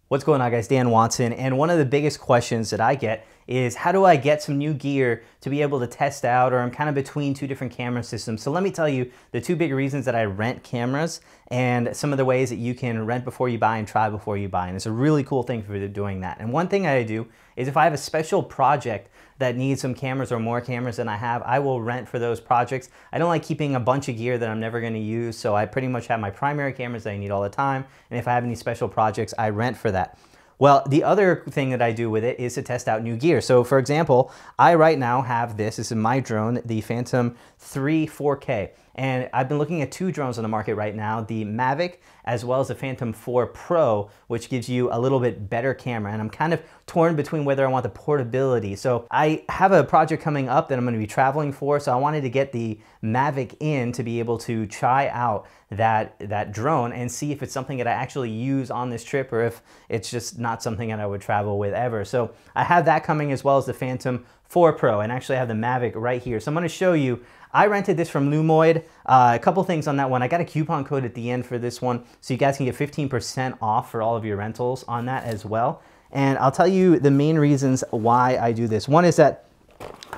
What's going on, guys? Dan Watson, and one of the biggest questions that I get is how do I get some new gear to be able to test out, or I'm kind of between two different camera systems. So let me tell you the two big reasons that I rent cameras and some of the ways that you can rent before you buy and try before you buy. And it's a really cool thing for doing that. And one thing I do is if I have a special project that needs some cameras or more cameras than I have, I will rent for those projects. I don't like keeping a bunch of gear that I'm never gonna use, so I pretty much have my primary cameras that I need all the time, and if I have any special projects, I rent for that. Well, the other thing that I do with it is to test out new gear. So for example, I right now have this is my drone, the Phantom 3 4K. And I've been looking at two drones on the market right now, the Mavic as well as the Phantom 4 Pro, which gives you a little bit better camera. And I'm kind of torn between whether I want the portability. So I have a project coming up that I'm gonna be traveling for, so I wanted to get the Mavic in to be able to try out that drone and see if it's something that I actually use on this trip or if it's just not something that I would travel with ever. So I have that coming as well as the Phantom 4 Pro, and actually I have the Mavic right here. So I'm gonna show you, I rented this from Lumoid. A couple things on that one. I got a coupon code at the end for this one, so you guys can get 15% off for all of your rentals on that as well. And I'll tell you the main reasons why I do this. One is that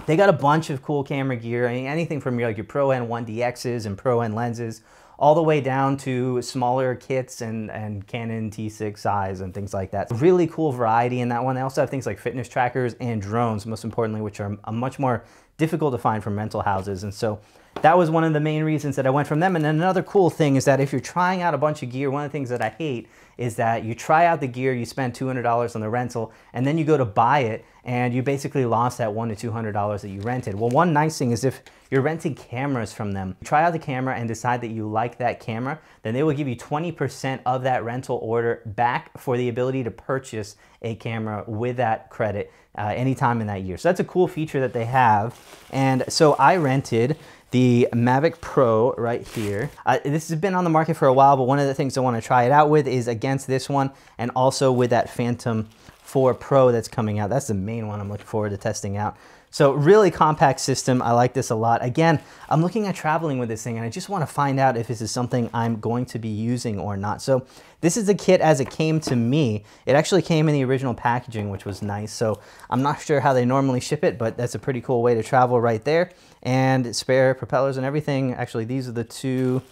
they got a bunch of cool camera gear, anything from your Pro N1DXs and Pro N lenses, all the way down to smaller kits and Canon T6Is and things like that. Really cool variety in that one. They also have things like fitness trackers and drones, most importantly, which are much more difficult to find from rental houses. And so that was one of the main reasons that I went from them. And then another cool thing is that if you're trying out a bunch of gear, one of the things that I hate is that you try out the gear, you spend $200 on the rental, and then you go to buy it, and you basically lost that $100 to $200 that you rented. Well, one nice thing is if you're renting cameras from them, try out the camera and decide that you like that camera, then they will give you 20% of that rental order back for the ability to purchase a camera with that credit anytime in that year. So that's a cool feature that they have. And so I rented the Mavic Pro right here. This has been on the market for a while, but one of the things I want to try it out with is against this one and also with that Phantom 4 Pro that's coming out. That's the main one I'm looking forward to testing out. So really compact system. I like this a lot. Again, I'm looking at traveling with this thing and I just want to find out if this is something I'm going to be using or not. So this is the kit as it came to me. It actually came in the original packaging, which was nice. So I'm not sure how they normally ship it, but that's a pretty cool way to travel right there. And spare propellers and everything. Actually, these are the two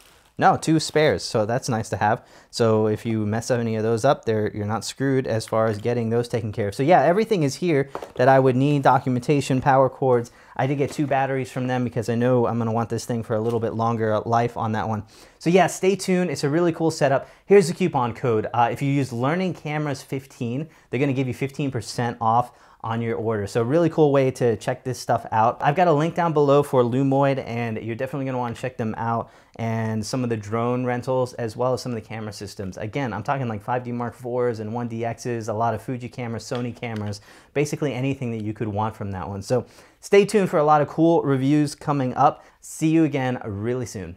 spares, so that's nice to have. So if you mess any of those up, you're not screwed as far as getting those taken care of. So yeah, everything is here that I would need, documentation, power cords. I did get 2 batteries from them because I know I'm gonna want this thing for a little bit longer life on that one. So yeah, stay tuned. It's a really cool setup. Here's the coupon code. If you use Learning Cameras 15, they're gonna give you 15% off on your order. So really cool way to check this stuff out. I've got a link down below for Lumoid, and you're definitely gonna wanna check them out, and some of the drone rentals as well as some of the camera systems. Again, I'm talking like 5D Mark IVs and 1DXs, a lot of Fuji cameras, Sony cameras, basically anything that you could want from that one. So stay tuned for a lot of cool reviews coming up. See you again really soon.